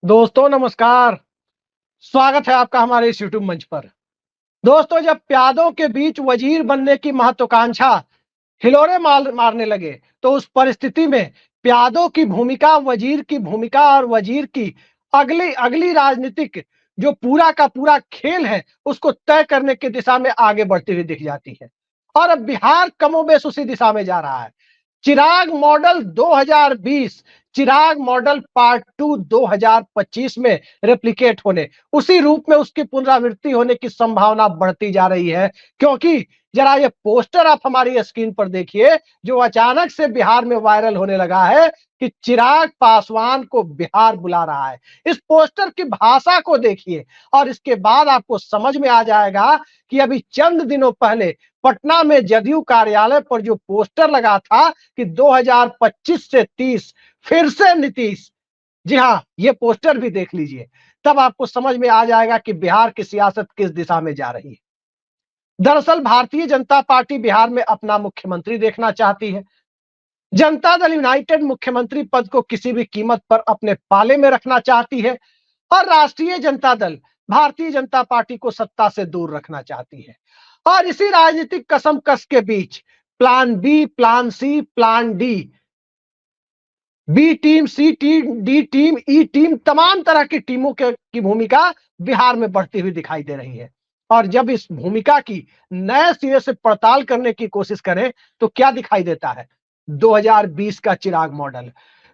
दोस्तों नमस्कार। स्वागत है आपका हमारे इस यूट्यूब मंच पर। दोस्तों, जब प्यादों के बीच वजीर बनने की महत्वाकांक्षा हिलोरे मारने लगे, तो उस परिस्थिति में प्यादों की भूमिका, वजीर की भूमिका और वजीर की अगली अगली राजनीतिक जो पूरा का पूरा खेल है, उसको तय करने की दिशा में आगे बढ़ती हुई दिख जाती है। और अब बिहार कमोबेश उसी दिशा में जा रहा है। चिराग मॉडल 2020, चिराग मॉडल पार्ट 2 2025 में रेप्लिकेट होने, उसी रूप में उसकी पुनरावृत्ति होने की संभावना बढ़ती जा रही है। क्योंकि जरा ये पोस्टर आप हमारी स्क्रीन पर देखिए, जो अचानक से बिहार में वायरल होने लगा है कि चिराग पासवान को बिहार बुला रहा है। इस पोस्टर की भाषा को देखिए और इसके बाद आपको समझ में आ जाएगा कि अभी चंद दिनों पहले पटना में जदयू कार्यालय पर जो पोस्टर लगा था कि 2025 से 30 फिर से नीतीश, जी हाँ, ये पोस्टर भी देख लीजिए, तब आपको समझ में आ जाएगा कि बिहार की सियासत किस दिशा में जा रही है। दरअसल भारतीय जनता पार्टी बिहार में अपना मुख्यमंत्री देखना चाहती है। जनता दल यूनाइटेड मुख्यमंत्री पद को किसी भी कीमत पर अपने पाले में रखना चाहती है और राष्ट्रीय जनता दल भारतीय जनता पार्टी को सत्ता से दूर रखना चाहती है। और इसी राजनीतिक कसमकस के बीच plan B, plan C, plan D, B team, C team, D team, E team, तमाम तरह की टीमों की भूमिका बिहार में बढ़ती हुई दिखाई दे रही है। और जब इस भूमिका की नए सिरे से पड़ताल करने की कोशिश करें तो क्या दिखाई देता है? 2020 का चिराग मॉडल,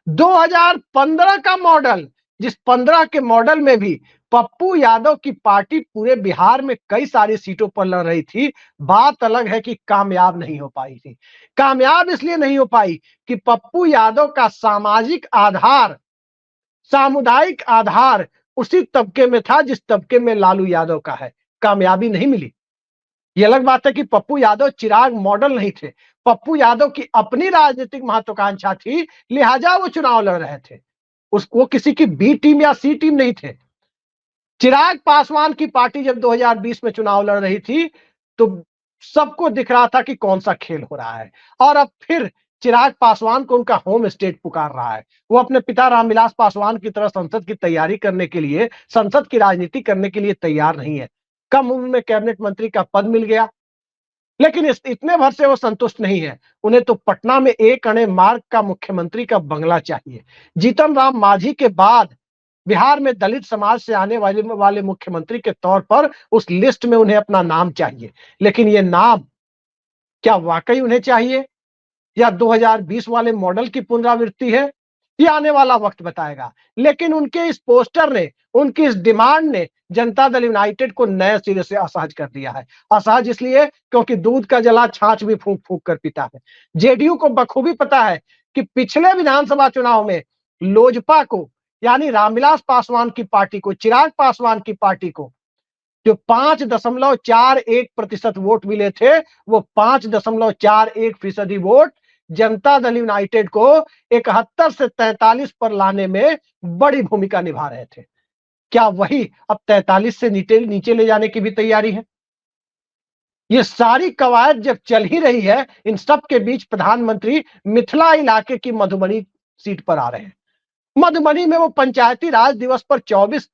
2015 का मॉडल, जिस 15 के मॉडल में भी पप्पू यादव की पार्टी पूरे बिहार में कई सारी सीटों पर लड़ रही थी। बात अलग है कि कामयाब नहीं हो पाई थी। कामयाब इसलिए नहीं हो पाई कि पप्पू यादव का सामाजिक आधार, सामुदायिक आधार उसी तबके में था जिस तबके में लालू यादव का है। कामयाबी नहीं मिली। ये अलग बात है कि पप्पू यादव चिराग मॉडल नहीं थे। पप्पू यादव की अपनी राजनीतिक महत्वाकांक्षा थी, लिहाजा वो चुनाव लड़ रहे थे। उसको किसी की बी टीम या सी टीम नहीं थे। चिराग पासवान की पार्टी जब 2020 में चुनाव लड़ रही थी, तो सबको दिख रहा था कि कौन सा खेल हो रहा है। और अब फिर चिराग पासवान को उनका होम स्टेट पुकार रहा है। वो अपने पिता रामविलास पासवान की तरह संसद की तैयारी करने के लिए, संसद की राजनीति करने के लिए तैयार नहीं है। कम उम्र में कैबिनेट मंत्री का पद मिल गया, लेकिन इतने भर से वो संतुष्ट नहीं है। उन्हें तो पटना में एक अणे मार्ग का मुख्यमंत्री का बंगला चाहिए। जीतन राम मांझी के बाद बिहार में दलित समाज से आने वाले मुख्यमंत्री के तौर पर उस लिस्ट में उन्हें अपना नाम चाहिए। लेकिन ये नाम क्या वाकई उन्हें चाहिए, या 2020 वाले मॉडल की पुनरावृत्ति है? ये आने वाला वक्त बताएगा। लेकिन उनके इस पोस्टर ने, उनकी इस डिमांड ने जनता दल यूनाइटेड को नए सिरे से असहज कर दिया है। असहज इसलिए क्योंकि दूध का जला छाछ भी फूंक फूंक कर पीता है। जेडीयू को बखूबी पता है कि पिछले विधानसभा चुनाव में लोजपा को, यानी रामविलास पासवान की पार्टी को, चिराग पासवान की पार्टी को जो 5.41% वोट मिले थे, वो 5.41% वोट जनता दल यूनाइटेड को 71 से 43 पर लाने में बड़ी भूमिका निभा रहे थे। क्या वही अब 43 से नीचे ले जाने की भी तैयारी है? ये सारी कवायद जब चल ही रही है, इन सब के बीच प्रधानमंत्री मिथिला इलाके की मधुबनी सीट पर आ रहे हैं। मधुबनी में वो पंचायती राज दिवस पर 24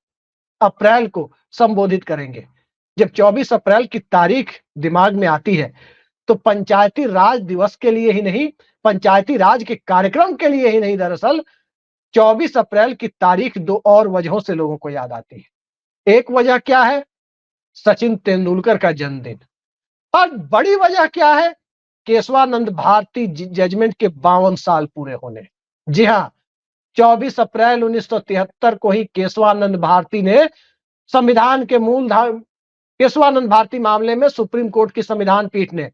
अप्रैल को संबोधित करेंगे। जब 24 अप्रैल की तारीख दिमाग में आती है, तो पंचायती राज दिवस के लिए ही नहीं, पंचायती राज के कार्यक्रम के लिए ही नहीं, दरअसल 24 अप्रैल की तारीख दो और वजहों से लोगों को याद आती है। एक वजह क्या है? सचिन तेंदुलकर का जन्मदिन। और बड़ी वजह क्या है? केशवानंद भारती जजमेंट के 52 साल पूरे होने। जी हाँ, 24 अप्रैल 1973 को ही केशवानंद भारती ने संविधान के मूल केशवानंद भारती मामले में सुप्रीम कोर्ट की संविधान पीठ ने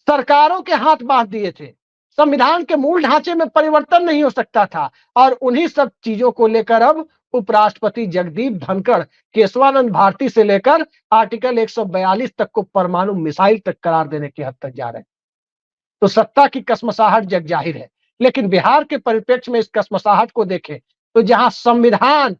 सरकारों के हाथ बांध दिए थे। संविधान के मूल ढांचे में परिवर्तन नहीं हो सकता था। और उन्हीं सब चीजों को लेकर अब उपराष्ट्रपति जगदीप धनखड़ केशवानंद भारती से लेकर आर्टिकल 142 तक को परमाणु मिसाइल तक करार देने की हद तक जा रहे हैं। तो सत्ता की कसमसाहट जग जाहिर है। लेकिन बिहार के परिप्रेक्ष्य में इस कसमसाहट को देखें तो जहां संविधान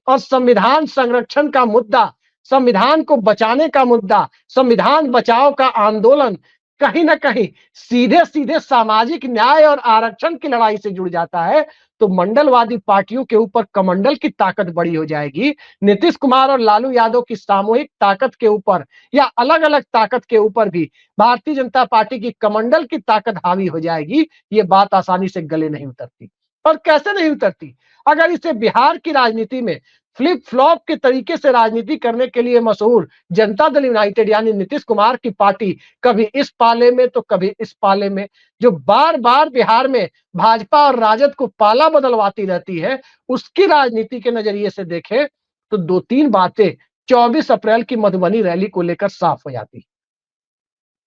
और संविधान संरक्षण का मुद्दा, संविधान को बचाने का मुद्दा, संविधान बचाओ का आंदोलन कहीं ना कहीं सीधे सीधे सामाजिक न्याय और आरक्षण की लड़ाई से जुड़ जाता है, तो मंडलवादी पार्टियों के ऊपर कमंडल की ताकत बड़ी हो जाएगी। नीतीश कुमार और लालू यादव की सामूहिक ताकत के ऊपर या अलग अलग ताकत के ऊपर भी भारतीय जनता पार्टी की कमंडल की ताकत हावी हो जाएगी। ये बात आसानी से गले नहीं उतरती। और कैसे नहीं उतरती? अगर इसे बिहार की राजनीति में फ्लिप फ्लॉप के तरीके से राजनीति करने के लिए मशहूर जनता दल यूनाइटेड यानी नीतीश कुमार की पार्टी कभी इस पाले में तो कभी इस पाले में, जो बार बार बिहार में भाजपा और राजद को पाला बदलवाती रहती है, उसकी राजनीति के नजरिए से देखें तो दो तीन बातें 24 अप्रैल की मधुबनी रैली को लेकर साफ हो जाती।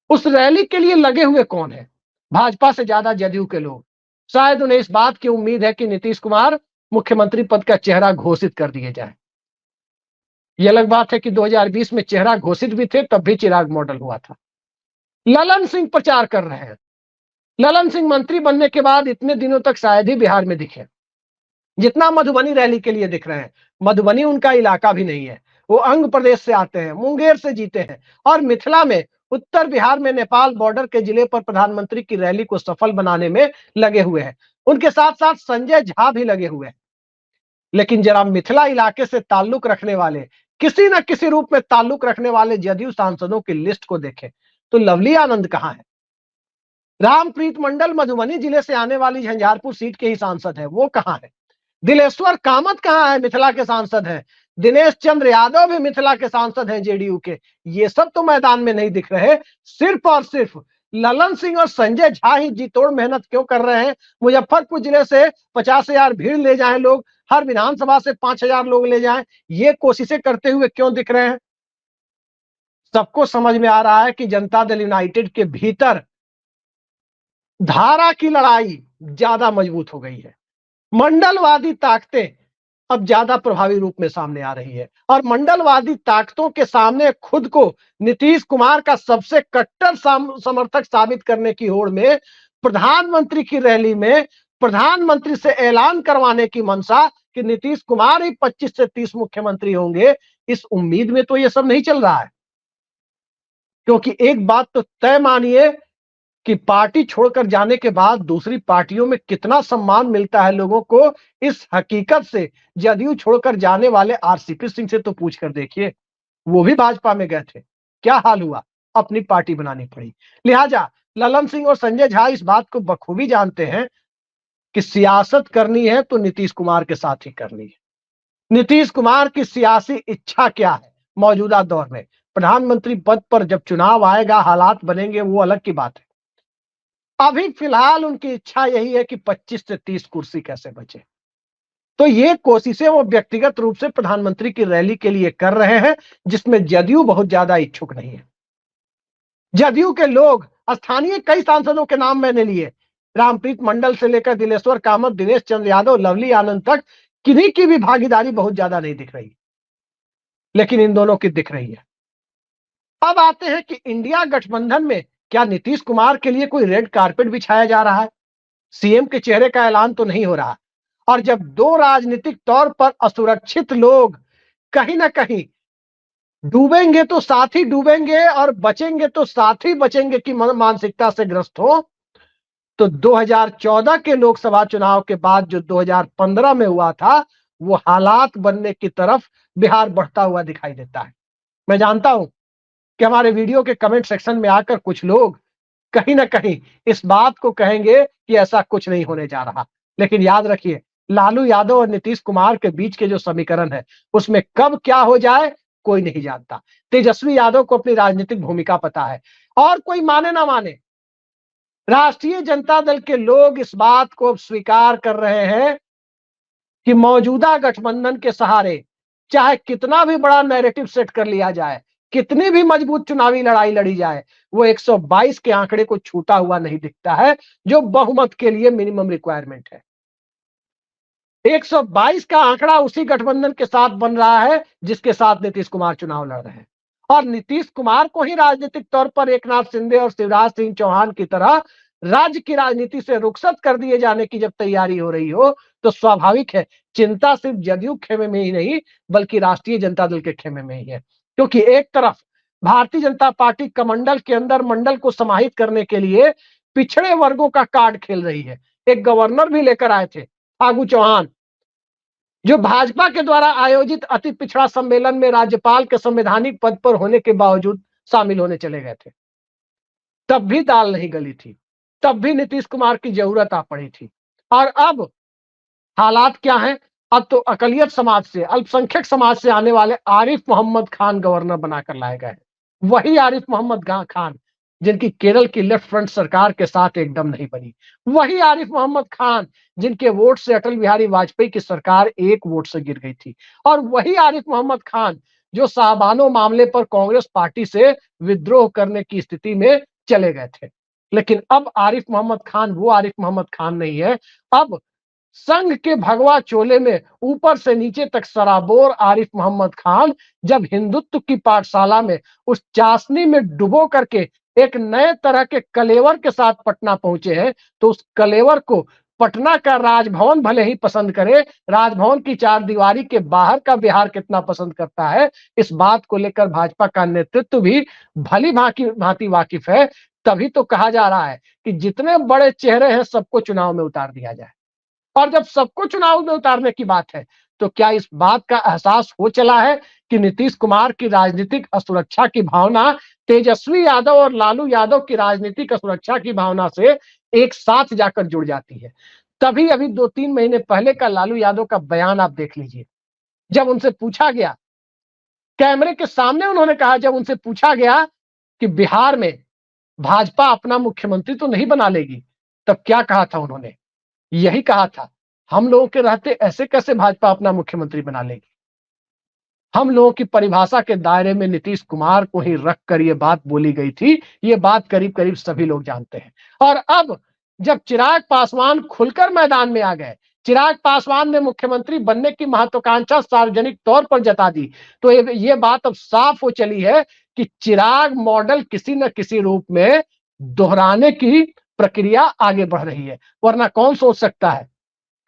उस रैली के लिए लगे हुए कौन है? भाजपा से ज्यादा जदयू के लोग। शायद उन्हें इस बात की उम्मीद है कि नीतीश कुमार मुख्यमंत्री पद का चेहरा घोषित कर दिए जाए। यह अलग बात है कि 2020 में चेहरा घोषित भी थे, तब भी चिराग मॉडल हुआ था। ललन सिंह प्रचार कर रहे हैं। ललन सिंह मंत्री बनने के बाद इतने दिनों तक शायद ही बिहार में दिखे जितना मधुबनी रैली के लिए दिख रहे हैं। मधुबनी उनका इलाका भी नहीं है, वो अंग प्रदेश से आते हैं, मुंगेर से जीते हैं और मिथिला में उत्तर बिहार में नेपाल बॉर्डर के जिले पर प्रधानमंत्री की रैली को सफल बनाने में लगे हुए हैं। उनके साथ साथ संजय झा भी लगे हुए हैं। लेकिन जरा मिथिला इलाके से ताल्लुक रखने वाले, किसी न किसी रूप में ताल्लुक रखने वाले जदयू सांसदों की लिस्ट को देखें तो लवली आनंद कहां है? रामप्रीत मंडल मधुबनी जिले से आने वाली झंझारपुर सीट के ही सांसद है, वो कहां है? दिलेश्वर कामत कहां है? मिथिला के सांसद हैं। दिनेश चंद्र यादव भी मिथिला के सांसद हैं जेडीयू के। ये सब तो मैदान में नहीं दिख रहे। सिर्फ और सिर्फ ललन सिंह और संजय झा ही जी तोड़ मेहनत क्यों कर रहे हैं? मुजफ्फरपुर जिले से 50,000 भीड़ ले जाएं लोग, हर विधानसभा से 5,000 लोग ले जाएं, ये कोशिशें करते हुए क्यों दिख रहे हैं? सबको समझ में आ रहा है कि जनता दल यूनाइटेड के भीतर धारा की लड़ाई ज्यादा मजबूत हो गई है। मंडलवादी ताकतें अब ज्यादा प्रभावी रूप में सामने आ रही है और मंडलवादी ताकतों के सामने खुद को नीतीश कुमार का सबसे कट्टर समर्थक साबित करने की होड़ में प्रधानमंत्री की रैली में प्रधानमंत्री से ऐलान करवाने की मंशा कि नीतीश कुमार ही 25 से 30 मुख्यमंत्री होंगे, इस उम्मीद में तो यह सब नहीं चल रहा है। क्योंकि एक बात तो तय मानिए कि पार्टी छोड़कर जाने के बाद दूसरी पार्टियों में कितना सम्मान मिलता है लोगों को, इस हकीकत से जदयू छोड़कर जाने वाले आरसीपी सिंह से तो पूछ कर देखिए। वो भी भाजपा में गए थे, क्या हाल हुआ? अपनी पार्टी बनानी पड़ी। लिहाजा ललन सिंह और संजय झा इस बात को बखूबी जानते हैं कि सियासत करनी है तो नीतीश कुमार के साथ ही करनी है। नीतीश कुमार की सियासी इच्छा क्या है मौजूदा दौर में? प्रधानमंत्री पद पर जब चुनाव आएगा, हालात बनेंगे, वो अलग की बात है। अभी फिलहाल उनकी इच्छा यही है कि 25 से 30 कुर्सी कैसे बचे। तो ये कोशिशें वो व्यक्तिगत रूप से प्रधानमंत्री की रैली के लिए कर रहे हैं, जिसमें जदयू बहुत ज्यादा इच्छुक नहीं है। जदयू के लोग, स्थानीय कई सांसदों के नाम मैंने लिए, रामप्रीत मंडल से लेकर दिलेश्वर कामत, दिनेश चंद्र यादव, लवली आनंद तक, किन्हीं की भी भागीदारी बहुत ज्यादा नहीं दिख रही, लेकिन इन दोनों की दिख रही है। अब आते हैं कि इंडिया गठबंधन में क्या नीतीश कुमार के लिए कोई रेड कारपेट बिछाया जा रहा है? सीएम के चेहरे का ऐलान तो नहीं हो रहा। और जब दो राजनीतिक तौर पर असुरक्षित लोग कहीं ना कहीं डूबेंगे तो साथ ही डूबेंगे और बचेंगे तो साथ ही बचेंगे की मानसिकता से ग्रस्त हो, तो 2014 के लोकसभा चुनाव के बाद जो 2015 में हुआ था, वो हालात बनने की तरफ बिहार बढ़ता हुआ दिखाई देता है। मैं जानता हूं कि हमारे वीडियो के कमेंट सेक्शन में आकर कुछ लोग कहीं ना कहीं इस बात को कहेंगे कि ऐसा कुछ नहीं होने जा रहा, लेकिन याद रखिए, लालू यादव और नीतीश कुमार के बीच के जो समीकरण है, उसमें कब क्या हो जाए कोई नहीं जानता। तेजस्वी यादव को अपनी राजनीतिक भूमिका पता है, और कोई माने ना माने, राष्ट्रीय जनता दल के लोग इस बात को स्वीकार कर रहे हैं कि मौजूदा गठबंधन के सहारे चाहे कितना भी बड़ा नैरेटिव सेट कर लिया जाए, कितनी भी मजबूत चुनावी लड़ाई लड़ी जाए, वो 122 के आंकड़े को छूता हुआ नहीं दिखता है, जो बहुमत के लिए मिनिमम रिक्वायरमेंट है। 122 का आंकड़ा उसी गठबंधन के साथ बन रहा है जिसके साथ नीतीश कुमार चुनाव लड़ रहे हैं। और नीतीश कुमार को ही राजनीतिक तौर पर एकनाथ शिंदे और शिवराज सिंह चौहान की तरह राज्य की राजनीति से रुखसत कर दिए जाने की जब तैयारी हो रही हो, तो स्वाभाविक है चिंता सिर्फ जदयू खेमे में ही नहीं बल्कि राष्ट्रीय जनता दल के खेमे में ही है। क्योंकि एक तरफ भारतीय जनता पार्टी कमंडल के अंदर मंडल को समाहित करने के लिए पिछड़े वर्गों का कार्ड खेल रही है। एक गवर्नर भी लेकर आए थे, फागू चौहान, जो भाजपा के द्वारा आयोजित अति पिछड़ा सम्मेलन में राज्यपाल के संवैधानिक पद पर होने के बावजूद शामिल होने चले गए थे। तब भी दाल नहीं गली थी, तब भी नीतीश कुमार की जरूरत आ पड़ी थी। और अब हालात क्या हैं? अब तो अकलियत समाज से, अल्पसंख्यक समाज से आने वाले आरिफ मोहम्मद खान गवर्नर बनाकर लाए गए हैं। वही आरिफ मोहम्मद खान जिनकी केरल की लेफ्ट फ्रंट सरकार के साथ एकदम नहीं बनी, वही आरिफ मोहम्मद खान जिनके वोट से अटल बिहारी वाजपेयी की सरकार एक वोट से गिर गई थी, और वही आरिफ मोहम्मद खान जो साहबानो मामले पर कांग्रेस पार्टी से विद्रोह करने की स्थिति में चले गए थे। लेकिन अब आरिफ मोहम्मद खान वो आरिफ मोहम्मद खान नहीं है। अब संघ के भगवा चोले में ऊपर से नीचे तक सराबोर आरिफ मोहम्मद खान जब हिंदुत्व की पाठशाला में उस चाशनी में डुबो करके एक नए तरह के कलेवर के साथ पटना पहुंचे हैं, तो उस कलेवर को पटना का राजभवन भले ही पसंद करे, राजभवन की चार दीवारी के बाहर का बिहार कितना पसंद करता है, इस बात को लेकर भाजपा का नेतृत्व भी भली भांति वाकिफ है। तभी तो कहा जा रहा है कि जितने बड़े चेहरे हैं सबको चुनाव में उतार दिया जाए। और जब सबको चुनाव में उतारने की बात है, तो क्या इस बात का एहसास हो चला है कि नीतीश कुमार की राजनीतिक असुरक्षा की भावना तेजस्वी यादव और लालू यादव की राजनीतिक असुरक्षा की भावना से एक साथ जाकर जुड़ जाती है? तभी अभी 2-3 महीने पहले का लालू यादव का बयान आप देख लीजिए। जब उनसे पूछा गया, कैमरे के सामने उन्होंने कहा, जब उनसे पूछा गया कि बिहार में भाजपा अपना मुख्यमंत्री तो नहीं बना लेगी, तब क्या कहा था उन्होंने? यही कहा था, हम लोगों के रहते ऐसे कैसे भाजपा अपना मुख्यमंत्री बना लेगी। हम लोगों की परिभाषा के दायरे में नीतीश कुमार को ही रखकर यह बात बोली गई थी। ये बात करीब करीब सभी लोग जानते हैं। और अब जब चिराग पासवान खुलकर मैदान में आ गए, चिराग पासवान ने मुख्यमंत्री बनने की महत्वाकांक्षा सार्वजनिक तौर पर जता दी, तो ये बात अब साफ हो चली है कि चिराग मॉडल किसी न किसी रूप में दोहराने की प्रक्रिया आगे बढ़ रही है। वरना कौन सोच सकता है,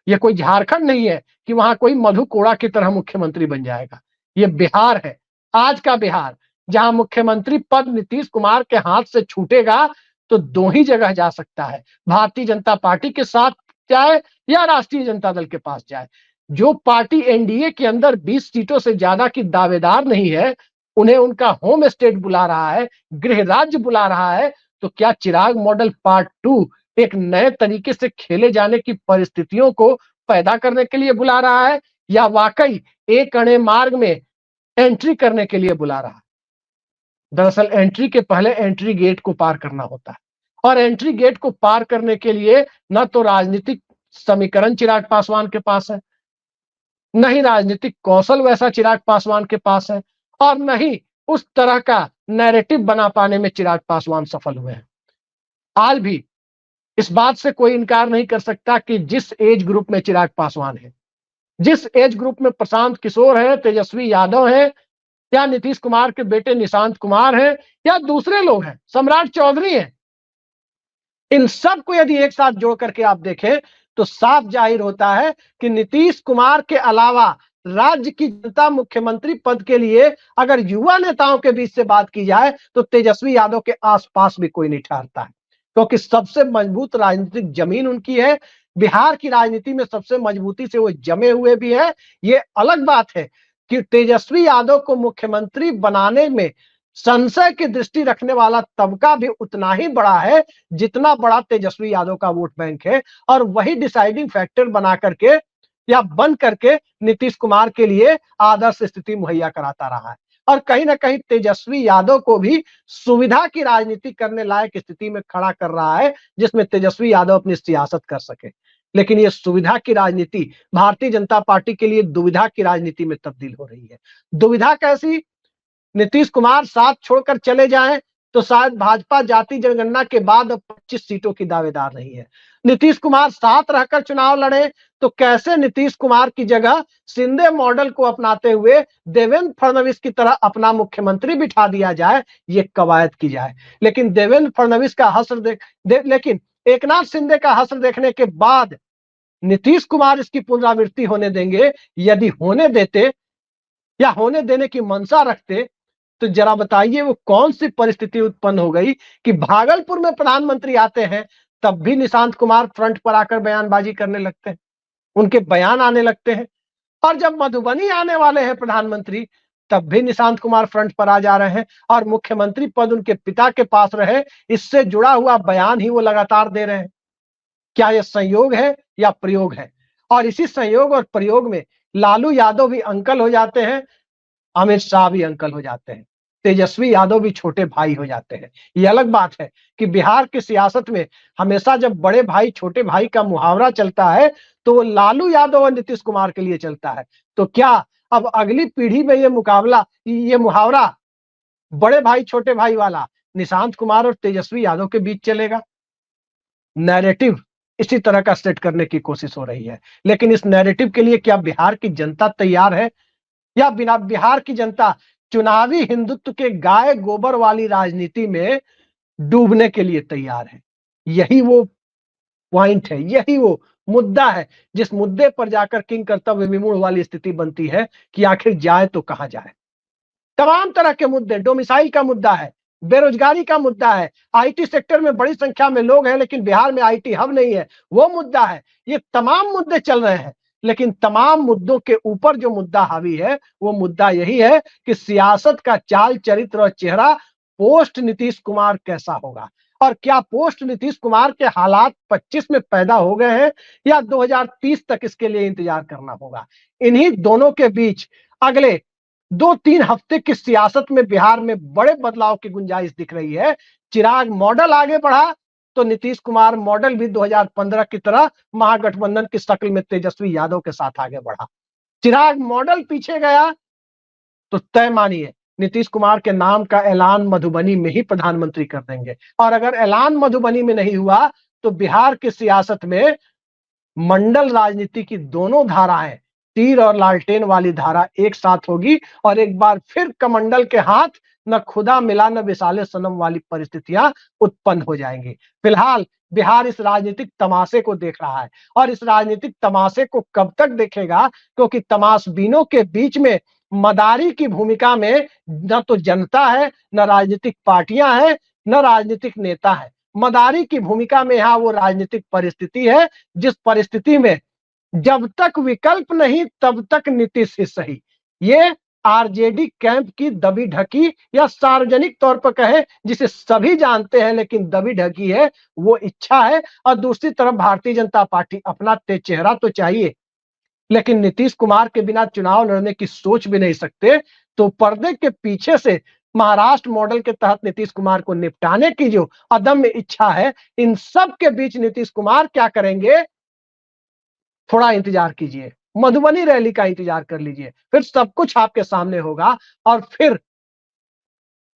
यह कोई झारखंड नहीं है कि वहां कोई मधु कोड़ा की तरह मुख्यमंत्री बन जाएगा। ये बिहार है, आज का बिहार, जहां मुख्यमंत्री पद नीतीश कुमार के हाथ से छूटेगा तो दो ही जगह जा सकता है, भारतीय जनता पार्टी के साथ जाए या राष्ट्रीय जनता दल के पास जाए। जो पार्टी एनडीए के अंदर 20 सीटों से ज्यादा की दावेदार नहीं है, उन्हें उनका होम स्टेट बुला रहा है, गृह राज्य बुला रहा है, तो क्या चिराग मॉडल पार्ट 2 एक नए तरीके से खेले जाने की परिस्थितियों को पैदा करने के लिए बुला रहा है, या वाकई एक अणे मार्ग में एंट्री करने के लिए बुला रहा है? दरअसल एंट्री के पहले एंट्री गेट को पार करना होता है, और एंट्री गेट को पार करने के लिए न तो राजनीतिक समीकरण चिराग पासवान के पास है, न ही राजनीतिक कौशल वैसा चिराग पासवान के पास है, और न ही उस तरह का नैरेटिव बना पाने में चिराग पासवान सफल हुए हैं। आज भी इस बात से कोई इनकार नहीं कर सकता कि जिस एज ग्रुप में चिराग पासवान है, जिस एज ग्रुप में प्रशांत किशोर है, तेजस्वी यादव है, या नीतीश कुमार के बेटे निशांत कुमार हैं, या दूसरे लोग हैं, सम्राट चौधरी हैं, इन सबको यदि एक साथ जोड़ करके आप देखें तो साफ जाहिर होता है कि नीतीश कुमार के अलावा राज्य की जनता मुख्यमंत्री पद के लिए अगर युवा नेताओं के बीच से बात की जाए तो तेजस्वी यादव के आसपास भी कोई नहीं ठहरता है, क्योंकि सबसे मजबूत राजनीतिक जमीन उनकी है। बिहार की राजनीति में सबसे मजबूती से वो जमे हुए भी है। ये अलग बात है कि तेजस्वी यादव को मुख्यमंत्री बनाने में संशय की दृष्टि रखने वाला तबका भी उतना ही बड़ा है जितना बड़ा तेजस्वी यादव का वोट बैंक है, और वही डिसाइडिंग फैक्टर बना करके या बन करके नीतीश कुमार के लिए आदर्श स्थिति मुहैया कराता रहा है। और कहीं ना कहीं तेजस्वी यादव को भी सुविधा की राजनीति करने लायक स्थिति में खड़ा कर रहा है, जिसमें तेजस्वी यादव अपनी सियासत कर सके। लेकिन ये सुविधा की राजनीति भारतीय जनता पार्टी के लिए दुविधा की राजनीति में तब्दील हो रही है। दुविधा कैसी? नीतीश कुमार साथ छोड़कर चले जाएं तो शायद भाजपा जाति जनगणना के बाद अब 25 सीटों की दावेदार नहीं है। नीतीश कुमार साथ रहकर चुनाव लड़े तो कैसे नीतीश कुमार की जगह शिंदे मॉडल को अपनाते हुए देवेंद्र फडणवीस की तरह अपना मुख्यमंत्री बिठा दिया जाए, ये कवायद की जाए। लेकिन देवेंद्र फडणवीस का हश्र लेकिन एकनाथ शिंदे का हश्र देखने के बाद नीतीश कुमार इसकी पुनरावृत्ति होने देंगे? यदि होने देते या होने देने की मंशा रखते तो जरा बताइए वो कौन सी परिस्थिति उत्पन्न हो गई कि भागलपुर में प्रधानमंत्री आते हैं तब भी निशांत कुमार फ्रंट पर आकर बयानबाजी करने लगते हैं, उनके बयान आने लगते हैं। और जब मधुबनी आने वाले हैं प्रधानमंत्री, तब भी निशांत कुमार फ्रंट पर आ जा रहे हैं और मुख्यमंत्री पद उनके पिता के पास रहे, इससे जुड़ा हुआ बयान ही वो लगातार दे रहे हैं। क्या यह संयोग है या प्रयोग है? और इसी संयोग और प्रयोग में लालू यादव भी अंकल हो जाते हैं, अमित शाह भी अंकल हो जाते हैं, तेजस्वी यादव भी छोटे भाई हो जाते हैं। ये अलग बात है कि बिहार की सियासत में हमेशा जब बड़े भाई छोटे भाई का मुहावरा चलता है तो वो लालू यादव और नीतीश कुमार के लिए चलता है। तो क्या अब अगली पीढ़ी में ये मुकाबला, ये मुहावरा बड़े भाई छोटे भाई वाला निशांत कुमार और तेजस्वी यादव के बीच चलेगा? नैरेटिव इसी तरह का सेट करने की कोशिश हो रही है, लेकिन इस नैरेटिव के लिए क्या बिहार की जनता तैयार है? या बिना बिहार की जनता चुनावी हिंदुत्व के गाय गोबर वाली राजनीति में डूबने के लिए तैयार है? यही वो पॉइंट है, यही वो मुद्दा है जिस मुद्दे पर जाकर किंग कर्तव्य विमूढ़ वाली स्थिति बनती है कि आखिर जाए तो कहां जाए। तमाम तरह के मुद्दे, डोमिसाइल का मुद्दा है, बेरोजगारी का मुद्दा है, आईटी सेक्टर में बड़ी संख्या में लोग हैं लेकिन बिहार में आईटी हब नहीं है, वो मुद्दा है। ये तमाम मुद्दे चल रहे हैं, लेकिन तमाम मुद्दों के ऊपर जो मुद्दा हावी है वो मुद्दा यही है कि सियासत का चाल चरित्र और चेहरा पोस्ट नीतीश कुमार कैसा होगा। और क्या पोस्ट नीतीश कुमार के हालात 25 में पैदा हो गए हैं या 2030 तक इसके लिए इंतजार करना होगा? इन्हीं दोनों के बीच अगले 2-3 हफ्ते की सियासत में बिहार में बड़े बदलाव की गुंजाइश दिख रही है। चिराग मॉडल आगे बढ़ा तो नीतीश कुमार मॉडल भी 2015 की तरह महागठबंधन की शक्ल में तेजस्वी यादव के साथ आगे बढ़ा। चिराग मॉडल पीछे गया तो तय मानिए नीतीश कुमार के नाम का ऐलान मधुबनी में ही प्रधानमंत्री कर देंगे। और अगर ऐलान मधुबनी में नहीं हुआ तो बिहार की सियासत में मंडल राजनीति की दोनों धाराएं, तीर और लालटेन वाली धारा एक साथ होगी और एक बार फिर कमंडल के हाथ न खुदा मिला न विसाले सनम वाली परिस्थितियां उत्पन्न हो जाएंगी। फिलहाल बिहार इस राजनीतिक तमाशे को देख रहा है और इस राजनीतिक तमाशे को कब तक देखेगा, क्योंकि तमाशबीनों के बीच में मदारी की भूमिका में न तो जनता है, न राजनीतिक पार्टियां हैं, न राजनीतिक नेता है। मदारी की भूमिका में यहाँ वो राजनीतिक परिस्थिति है जिस परिस्थिति में जब तक विकल्प नहीं तब तक नीतीश ही सही। ये आरजेडी कैंप की दबी ढकी या सार्वजनिक तौर पर कहे जिसे सभी जानते हैं लेकिन दबी ढकी है वो इच्छा है। और दूसरी तरफ भारतीय जनता पार्टी अपना तेज चेहरा तो चाहिए, लेकिन नीतीश कुमार के बिना चुनाव लड़ने की सोच भी नहीं सकते। तो पर्दे के पीछे से महाराष्ट्र मॉडल के तहत नीतीश कुमार को निपटाने की जो अदम्य इच्छा है, इन सब के बीच नीतीश कुमार क्या करेंगे, थोड़ा इंतजार कीजिए, मधुबनी रैली का इंतजार कर लीजिए, फिर सब कुछ आपके सामने होगा। और फिर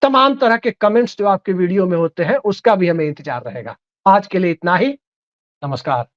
तमाम तरह के कमेंट्स जो आपके वीडियो में होते हैं उसका भी हमें इंतजार रहेगा। आज के लिए इतना ही। नमस्कार।